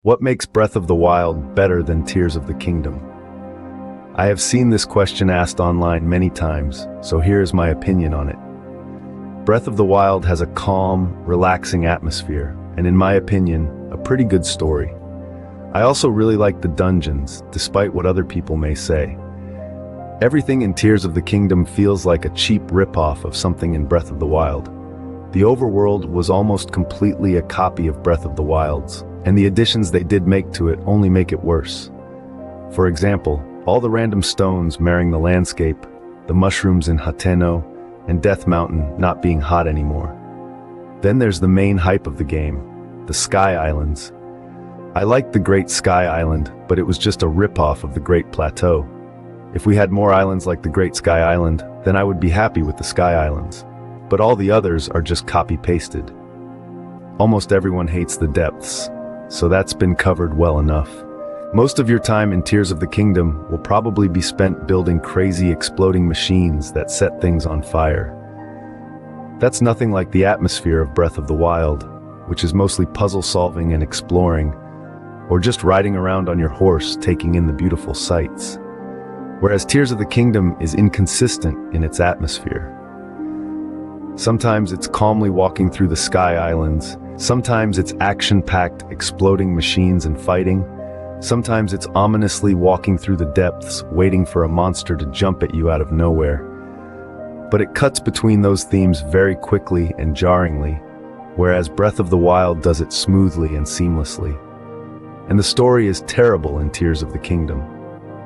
What makes Breath of the Wild better than Tears of the Kingdom? I have seen this question asked online many times, so here's my opinion on it. Breath of the Wild has a calm, relaxing atmosphere, and in my opinion, a pretty good story. I also really like the dungeons, despite what other people may say. Everything in Tears of the Kingdom feels like a cheap ripoff of something in Breath of the Wild. The overworld was almost completely a copy of Breath of the Wild's, and the additions they did make to it only make it worse. For example, all the random stones marring the landscape, the mushrooms in Hateno, and Death Mountain not being hot anymore. Then there's the main hype of the game, the Sky Islands. I liked the Great Sky Island, but it was just a ripoff of the Great Plateau. If we had more islands like the Great Sky Island, then I would be happy with the Sky Islands. But all the others are just copy-pasted. Almost everyone hates the depths, so that's been covered well enough. Most of your time in Tears of the Kingdom will probably be spent building crazy exploding machines that set things on fire. That's nothing like the atmosphere of Breath of the Wild, which is mostly puzzle solving and exploring, or just riding around on your horse taking in the beautiful sights. Whereas Tears of the Kingdom is inconsistent in its atmosphere. Sometimes it's calmly walking through the Sky Islands, sometimes it's action-packed exploding machines and fighting, sometimes it's ominously walking through the depths, waiting for a monster to jump at you out of nowhere. But it cuts between those themes very quickly and jarringly, whereas Breath of the Wild does it smoothly and seamlessly. And the story is terrible in Tears of the Kingdom.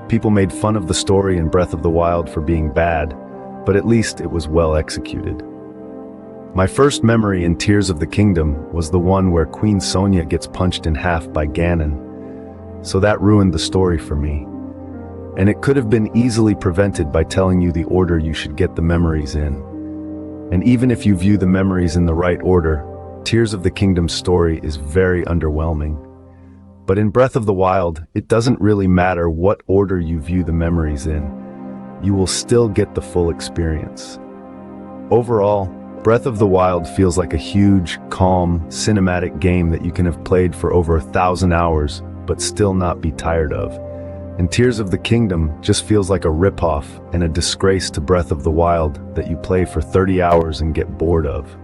People made fun of the story in Breath of the Wild for being bad, but at least it was well executed. My first memory in Tears of the Kingdom was the one where Queen Sonia gets punched in half by Ganon. So that ruined the story for me. And it could have been easily prevented by telling you the order you should get the memories in. And even if you view the memories in the right order, Tears of the Kingdom's story is very underwhelming. But in Breath of the Wild, it doesn't really matter what order you view the memories in. You will still get the full experience. Overall, Breath of the Wild feels like a huge, calm, cinematic game that you can have played for over 1,000 hours, but still not be tired of. And Tears of the Kingdom just feels like a ripoff and a disgrace to Breath of the Wild that you play for 30 hours and get bored of.